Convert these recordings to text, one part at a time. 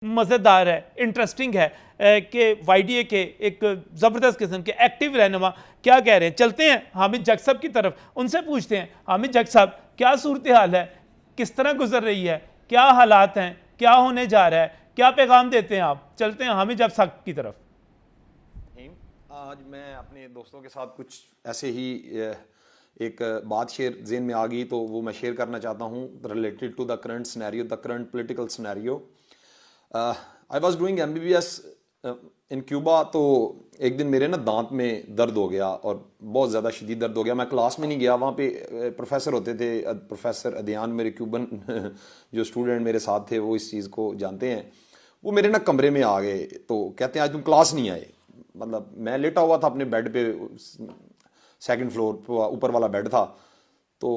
मज़ेदार है, इंटरेस्टिंग है कि वाईडीए के एक ज़बरदस्त किस्म के एक्टिव रहनुमा क्या कह रहे हैं। चलते हैं हामिद जग साहब की तरफ, उनसे पूछते हैं। हामिद जग साहब, क्या सूरत हाल है, किस तरह गुजर रही है, क्या हालात हैं, क्या होने जा रहा है, क्या पैगाम देते हैं आप? चलते हैं हामिद जग साहब की तरफ। आज मैं अपने दोस्तों के साथ कुछ ऐसे ही एक बात शेयर ज़हन में आ गई, तो वो मैं शेयर करना चाहता हूँ related to the current scenario, the current political scenario. I was doing MBBS in Cuba. तो एक दिन मेरे ना दांत में दर्द हो गया और बहुत ज़्यादा शदीद दर्द हो गया। मैं क्लास में नहीं गया, वहाँ पे प्रोफेसर होते थे, प्रोफेसर अदियान, मेरे क्यूबन जो स्टूडेंट मेरे साथ थे वो इस चीज़ को जानते हैं। वो मेरे ना कमरे में आ गए, तो कहते हैं आज तुम क्लास नहीं आए। मतलब मैं लेटा हुआ था अपने बेड पे, सेकंड फ्लोर ऊपर वाला बेड था। तो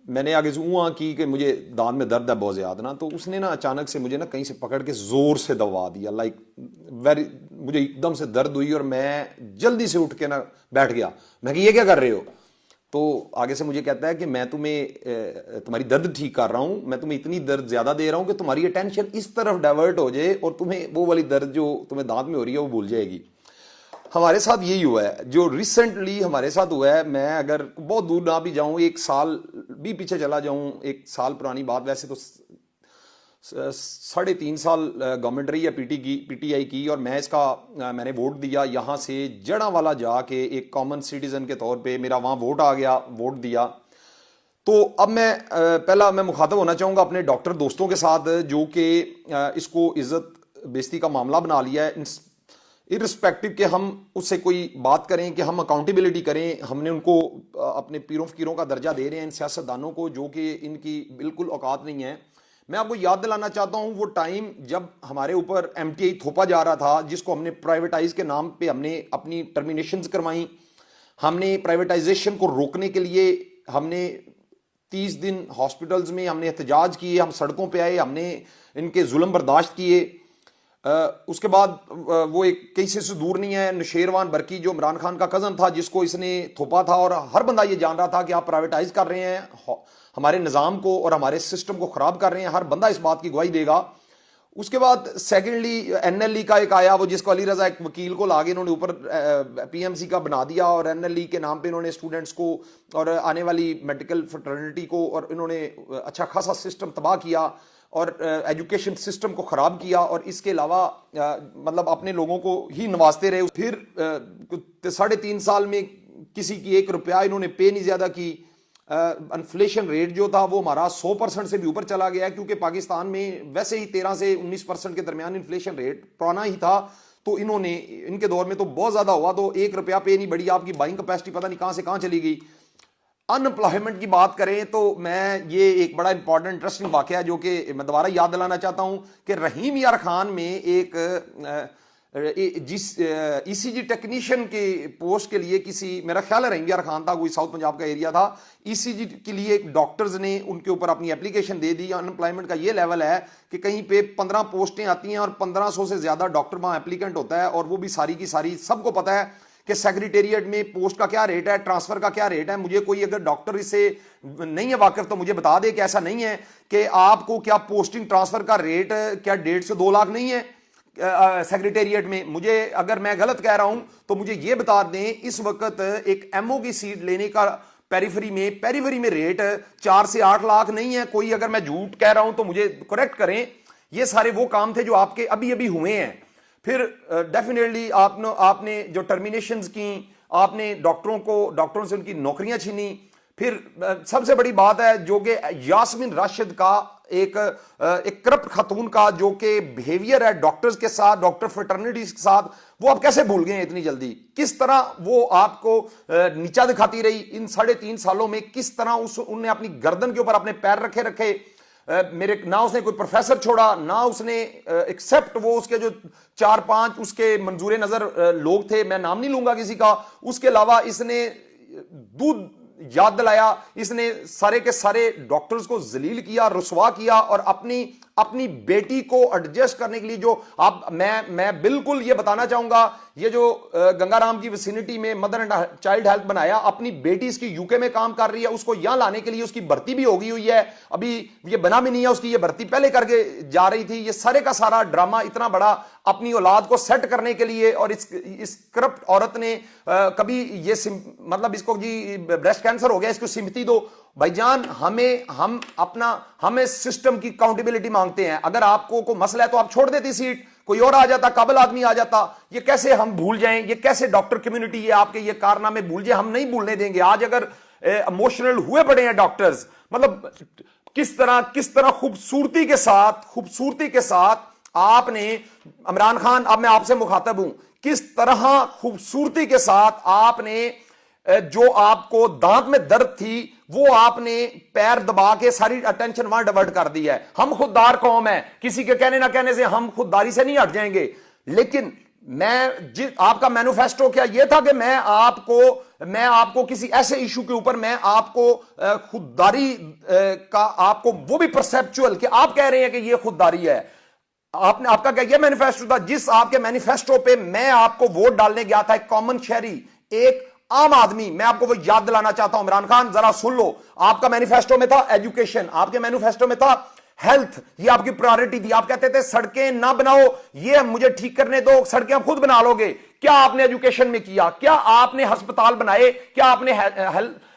मैंने आगे से ऊँ की कि मुझे दांत में दर्द है बहुत ज़्यादा ना। तो उसने ना अचानक से मुझे ना कहीं से पकड़ के ज़ोर से दबा दिया, लाइक वेरी, मुझे एकदम से दर्द हुई और मैं जल्दी से उठ के ना बैठ गया। मैं कि ये क्या कर रहे हो? तो आगे से मुझे कहता है कि मैं तुम्हें तुम्हारी दर्द ठीक कर रहा हूं, मैं तुम्हें इतनी दर्द ज्यादा दे रहा हूं कि तुम्हारी अटेंशन इस तरफ डाइवर्ट हो जाए और तुम्हें वो वाली दर्द जो तुम्हें दांत में हो रही है वो भूल जाएगी। हमारे साथ यही हुआ है, जो रिसेंटली हमारे साथ हुआ है। मैं अगर बहुत दूर ना भी जाऊं, एक साल भी पीछे चला जाऊं, एक साल पुरानी बात, वैसे तो 3.5 साल गवर्नमेंट रही है पीटीआई की, और मैं इसका मैंने वोट दिया यहाँ से जड़ांवाला जाके एक कॉमन सिटीजन के तौर पे मेरा वहाँ वोट आ गया, वोट दिया। तो अब मैं पहला मैं मुखातब होना चाहूँगा अपने डॉक्टर दोस्तों के साथ जो कि इसको इज्जत बेइज्जती का मामला बना लिया है, इर्रिस्पेक्टिव कि हम उससे कोई बात करें, कि हम अकाउंटेबिलिटी करें। हमने उनको अपने पीरों फकीरों का दर्जा दे रहे हैं इन सियासतदानों को, जो कि इनकी बिल्कुल औकात नहीं है। मैं आपको याद दिलाना चाहता हूं वो टाइम जब हमारे ऊपर एमटीआई थोपा जा रहा था, जिसको हमने प्राइवेटाइज के नाम पे हमने अपनी टर्मिनेशंस करवाई। हमने प्राइवेटाइजेशन को रोकने के लिए हमने 30 दिन हॉस्पिटल्स में हमने एहतजाज किए, हम सड़कों पे आए, हमने इनके जुल्म बर्दाश्त किए। उसके बाद वो एक कैसे से दूर नहीं है, नौशेरवान बरकी जो इमरान खान का कज़न था, जिसको इसने थोपा था, और हर बंदा ये जान रहा था कि आप प्राइवेटाइज कर रहे हैं, हमारे निज़ाम को और हमारे सिस्टम को ख़राब कर रहे हैं। हर बंदा इस बात की गवाही देगा। उसके बाद सेकेंडली एनएलई का एक आया, वो जिसको अली रजा एक वकील को लागे इन्होंने ऊपर पीएमसी का बना दिया, और एनएलई के नाम पे इन्होंने स्टूडेंट्स को और आने वाली मेडिकल फ्रेटर्निटी को, और इन्होंने अच्छा खासा सिस्टम तबाह किया और एजुकेशन सिस्टम को ख़राब किया, और इसके अलावा मतलब अपने लोगों को ही नवाजते रहे। फिर 3.5 साल में किसी की 1 रुपया इन्होंने पे नहीं ज़्यादा की। इन्फ्लेशन रेट जो था वो हमारा 100% से भी ऊपर चला गया है, क्योंकि पाकिस्तान में वैसे ही 13 से 19% के दरमियान इन्फ्लेशन रेट पुराना ही था। तो इन्होंने इनके दौर में तो बहुत ज़्यादा हुआ, तो 1 रुपया पे नहीं बढ़ी, आपकी बाइंग कैपेसिटी पता नहीं कहाँ से कहाँ चली गई। अनएम्प्लॉयमेंट की बात करें तो मैं ये एक बड़ा इंपॉर्टेंट इंटरेस्टिंग वाकया है जो कि मैं दोबारा याद दिलाना चाहता हूं कि रहीम यार खान में एक जिस ईसीजी टेक्नीशियन के पोस्ट के लिए किसी, मेरा ख्याल है रहीम यार खान था, कोई साउथ पंजाब का एरिया था, ईसीजी के लिए एक डॉक्टर्स ने उनके ऊपर अपनी एप्लीकेशन दे दी। अनएम्प्लॉयमेंट का ये लेवल है कि कहीं पे 15 पोस्टें आती हैं और 1500 से ज्यादा डॉक्टर वहां एप्लीकेंट होता है, और वो भी सारी की सारी सबको पता है कि सेक्रेटेरिएट में पोस्ट का क्या रेट है, ट्रांसफर का क्या रेट है। मुझे कोई अगर डॉक्टर इससे नहीं है वाकिफ तो मुझे बता दे कि ऐसा नहीं है कि आपको क्या पोस्टिंग ट्रांसफर का रेट क्या 1.5 से 2 लाख नहीं है सेक्रेटेरिएट में। मुझे अगर मैं गलत कह रहा हूं तो मुझे यह बता दें, इस वक्त एक एमओ की सीट लेने का पेरिफेरी में रेट 4 से 8 लाख नहीं है। कोई अगर मैं झूठ कह रहा हूं तो मुझे करेक्ट करें। ये सारे वो काम थे जो आपके अभी अभी हुए हैं। फिर डेफिनेटली आपने जो टर्मिनेशंस की, आपने डॉक्टरों से उनकी नौकरियां छीनी। फिर सबसे बड़ी बात है जो कि यास्मीन राशिद का एक करप्ट खातून का जो कि बिहेवियर है डॉक्टर्स के साथ, डॉक्टर फ्रेटर्निटी के साथ, वो आप कैसे भूल गए इतनी जल्दी? किस तरह वो आपको नीचा दिखाती रही इन 3.5 सालों में, किस तरह उनने अपनी गर्दन के ऊपर अपने पैर रखे मेरे ना उसने कोई प्रोफेसर छोड़ा, ना उसने एक्सेप्ट वो उसके जो 4-5 उसके मंजूर नजर लोग थे, मैं नाम नहीं लूंगा किसी का, उसके अलावा इसने दूध याद दिलाया, इसने सारे के सारे डॉक्टर्स को जलील किया, रुसवा किया, और अपनी अपनी बेटी को एडजस्ट करने के लिए जो आप मैं बिल्कुल ये बताना चाहूंगा, ये जो गंगाराम की विसिनिटी में मदर एंड चाइल्ड हेल्थ बनाया, अपनी बेटी इसकी यूके में काम कर रही है, उसको यहां लाने के लिए उसकी भर्ती भी होगी हुई है, अभी ये बना भी नहीं है, उसकी ये भर्ती पहले करके जा रही थी। ये सारे का सारा ड्रामा इतना बड़ा अपनी औलाद को सेट करने के लिए, और इस करप्ट औरत ने कभी ये मतलब इसको जी ब्रेस्ट कैंसर हो गया, इसको सिंपैथी दो। भाईजान, हमें सिस्टम की अकाउंटेबिलिटी मांगते हैं। अगर आपको कोई मसला है तो आप छोड़ देती सीट, कोई और आ जाता, काबिल आदमी आ जाता। ये कैसे हम भूल जाएं? ये कैसे डॉक्टर कम्युनिटी ये आपके ये कारनामे भूल जाए? हम नहीं भूलने देंगे। आज अगर इमोशनल हुए पड़े हैं डॉक्टर्स, मतलब किस तरह खूबसूरती के साथ आपने, इमरान खान, अब मैं आपसे मुखातब हूं, किस तरह खूबसूरती के साथ आपने जो आपको दांत में दर्द थी वो आपने पैर दबा के सारी अटेंशन वहां डाइवर्ट कर दी है। हम खुददार कौम है, किसी के कहने ना कहने से हम खुददारी से नहीं हट जाएंगे। लेकिन आपका मैनिफेस्टो क्या ये था कि मैं आपको किसी ऐसे इशू के ऊपर मैं आपको खुददारी का, आपको वो भी परसेप्चुअल कि आप कह रहे हैं कि ये खुददारी है। आपका क्या ये मैनिफेस्टो था? जिस आपके मैनिफेस्टो पे मैं आपको वोट डालने गया था, एक कॉमन शहरी, एक आम आदमी, मैं आपको वो याद दिलाना चाहता हूं। इमरान खान, जरा सुन लो, आपका मैनिफेस्टो में था एजुकेशन, आपके मैनिफेस्टो में था हेल्थ, ये आपकी प्रायोरिटी थी। आप कहते थे सड़कें ना बनाओ, ये मुझे ठीक करने दो, सड़कें आप खुद बना लोगे। क्या आपने एजुकेशन में किया? क्या आपने अस्पताल बनाए? क्या आपने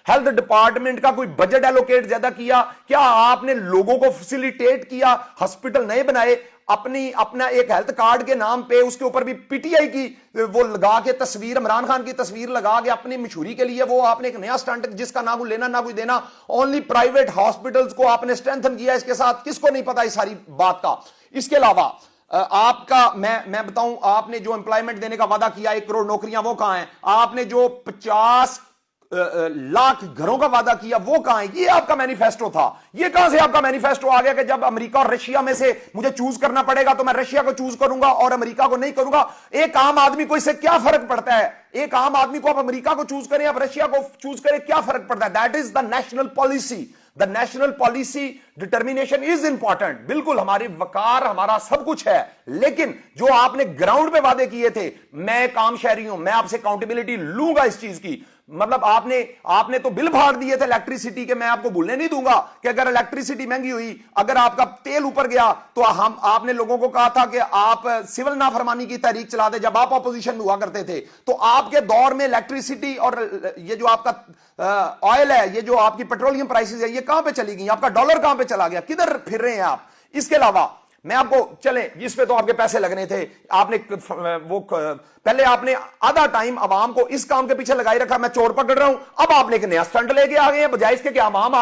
हेल्थ डिपार्टमेंट का कोई बजट एलोकेट ज्यादा किया? क्या आपने लोगों को फैसिलिटेट किया? हॉस्पिटल नए बनाए? अपना एक हेल्थ कार्ड के नाम पे उसके ऊपर भी पीटीआई की वो लगा के तस्वीर, इमरान खान की तस्वीर लगा के अपनी मशहूरी के लिए वो आपने एक नया स्टंट, जिसका ना कोई लेना ना कोई देना, ओनली प्राइवेट हॉस्पिटल्स को आपने स्ट्रेंथन किया। इसके साथ किसको नहीं पता इस सारी बात का? इसके अलावा आपका मैं बताऊं, आपने जो एम्प्लॉयमेंट देने का वादा किया, 1 करोड़ नौकरियां, वो कहां है? आपने जो 50 लाख घरों का वादा किया, वो कहां है? ये आपका मैनिफेस्टो था। ये कहां से आपका मैनिफेस्टो आ गया कि जब अमेरिका और रशिया में से मुझे चूज करना पड़ेगा तो मैं रशिया को चूज करूंगा और अमेरिका को नहीं करूंगा? एक आम आदमी को इससे क्या फर्क पड़ता है? एक आम आदमी को आप अमेरिका को चूज करें, आप रशिया को चूज करें, क्या फर्क पड़ता है? That is the national policy. The national policy determination is important. बिल्कुल, हमारी वकार, हमारा सब कुछ है, लेकिन जो आपने ग्राउंड पे वादे किए थे, मैं काम शहरी हूं, मैं आपसे अकाउंटेबिलिटी लूंगा इस चीज की। मतलब आपने तो बिल फाड़ दिए थे इलेक्ट्रिसिटी के। मैं आपको भूलने नहीं दूंगा कि अगर इलेक्ट्रिसिटी महंगी हुई, अगर आपका तेल ऊपर गया, तो आपने लोगों को कहा था कि आप सिविल नाफरमानी की तहरीक चला दे, जब आप ऑपोजिशन में हुआ करते थे। तो आपके दौर में इलेक्ट्रिसिटी और ये जो आपका ऑयल है, ये जो आपकी पेट्रोलियम प्राइसेस है, ये कहां पे चली गई? आपका डॉलर कहां पे चला गया? किधर फिर रहे हैं आप? इसके अलावा मैं आपको, चले जिस पे तो आपके पैसे लगने थे, आपने वो पहले आपने आधा टाइम अवाम को इस काम के पीछे लगाई रखा, मैं चोर पकड़ रहा हूं। अब आपने एक नया स्टंट लेके आ गए हैं, बजाय इसके कि अवाम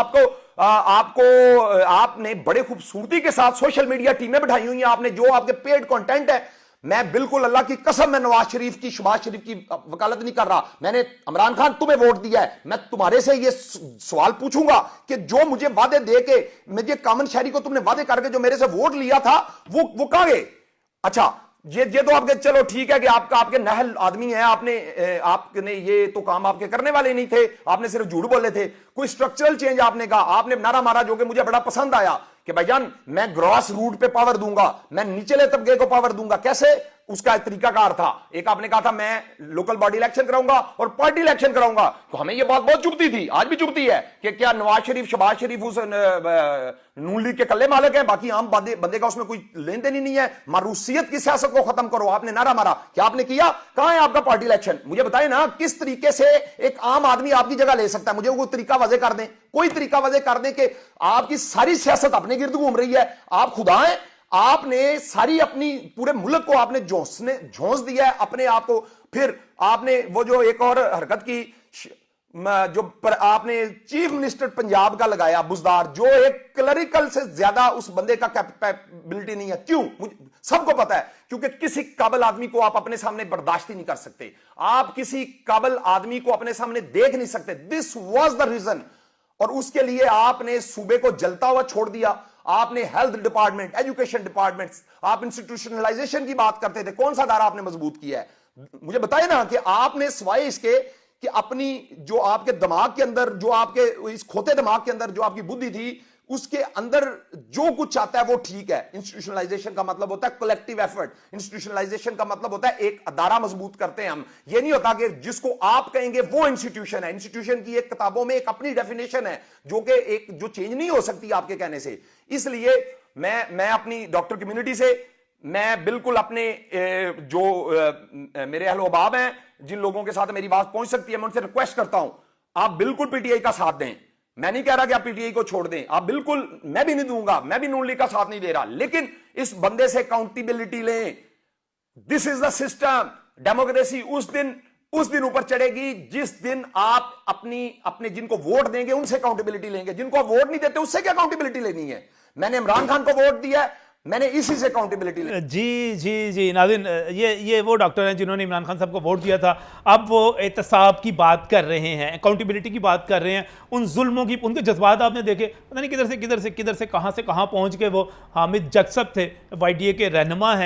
आपने बड़े खूबसूरती के साथ सोशल मीडिया टीमें बैठाई हुई हैं, आपने जो आपके पेड कंटेंट है। मैं बिल्कुल अल्लाह की कसम, मैं नवाज शरीफ की, शहबाज शरीफ की वकालत नहीं कर रहा। मैंने, इमरान खान, तुम्हें वोट दिया है, मैं तुम्हारे से ये सवाल पूछूंगा कि जो मुझे वादे दे के, मुझे कॉमन शहरी को तुमने वादे करके जो मेरे से वोट लिया था, वो कहां गए? अच्छा, ये तो आपके, चलो ठीक है कि आपके नहल आदमी है, आपने ये तो काम आपके करने वाले नहीं थे, आपने सिर्फ झूठ बोले थे। कोई स्ट्रक्चरल चेंज आपने कहा, आपने नारा मारा जो कि मुझे बड़ा पसंद आया कि भाईजान मैं ग्रॉस रूट पे पावर दूंगा, मैं निचले तबके को पावर दूंगा। कैसे? उसका एक तरीकाकार था। एक आपने कहा था मैं लोकल बॉडी इलेक्शन कराऊंगा और पार्टी इलेक्शन कराऊंगा। तो हमें यह बात बहुत चुभती थी, आज भी चुभती है कि क्या नवाज शरीफ, शहबाज शरीफ उस नून लीग के कल्ले मालिक है, बाकी आम बंदे का उसमें कोई लेन देन ही नहीं है। मारूसियत की सियासत को खत्म करो, आपने नारा मारा। क्या आपने किया? कहां है आपका पार्टी इलेक्शन? मुझे बताए ना, किस तरीके से एक आम आदमी आपकी जगह ले सकता है? मुझे वो तरीका वजह कर दें, कोई तरीका वजह कर दें कि आपकी सारी सियासत अपने गिर्द घूम रही है। आप खुदा हैं, आपने सारी अपनी पूरे मुल्क को आपने झोंस दिया है अपने आप को। फिर आपने वो जो एक और हरकत की, जो आपने चीफ मिनिस्टर पंजाब का लगाया बुजदार, जो एक क्लरिकल से ज्यादा उस बंदे का कैपेबिलिटी नहीं है। क्यों? सबको पता है, क्योंकि किसी काबिल आदमी को आप अपने सामने बर्दाश्त ही नहीं कर सकते। आप किसी काबिल आदमी को अपने सामने देख नहीं सकते। This was the reason. और उसके लिए आपने सूबे को जलता हुआ छोड़ दिया। आपने हेल्थ डिपार्टमेंट, एजुकेशन डिपार्टमेंट, आप इंस्टीट्यूशनलाइजेशन की बात करते थे, कौन सा दायरा आपने मजबूत किया है? मुझे बताइए ना कि आपने सिवाय इसके कि अपनी जो आपके दिमाग के अंदर, जो आपके इस खोते दिमाग के अंदर जो आपकी बुद्धि थी, उसके अंदर जो कुछ आता है वो ठीक है। इंस्टीट्यूशनलाइजेशन का मतलब होता है कलेक्टिव एफर्ट, इंस्टीट्यूशनलाइजेशन का मतलब होता है एक अदारा मजबूत करते हैं हम। ये नहीं होता कि जिसको आप कहेंगे वो इंस्टीट्यूशन है। इंस्टीट्यूशन की एक किताबों में एक अपनी डेफिनेशन है जो कि एक जो चेंज नहीं हो सकती आपके कहने से। इसलिए मैं अपनी डॉक्टर कम्युनिटी से, मैं बिल्कुल अपने जो मेरे अहलो अहबाब हैं, जिन लोगों के साथ मेरी बात पहुंच सकती है, मैं उनसे रिक्वेस्ट करता हूं आप बिल्कुल पीटीआई का साथ दें। मैं नहीं कह रहा कि आप पीटीआई को छोड़ दें, आप बिल्कुल, मैं भी नहीं दूंगा, मैं भी नून लीग का साथ नहीं दे रहा, लेकिन इस बंदे से अकाउंटेबिलिटी लें। This is the system. Democracy उस दिन ऊपर चढ़ेगी जिस दिन आप अपने जिनको वोट देंगे उनसे अकाउंटेबिलिटी लेंगे। जिनको आप वोट नहीं देते उससे क्या अकाउंटेबिलिटी लेनी है? मैंने इमरान खान को वोट दिया है, मैंने इसी से अकाउंटेबिलिटी ली। जी नाज़रीन, ये वो डॉक्टर हैं जिन्होंने इमरान खान साहब को वोट दिया था। अब वो एहतसाब की बात कर रहे हैं, अकाउंटेबिलिटी की बात कर रहे हैं, उन जुल्मों की, उनके जज्बात आपने देखे, पता नहीं किधर से कहाँ पहुंच के वो हामिद जगसप थे, YDA के रहनुमा हैं।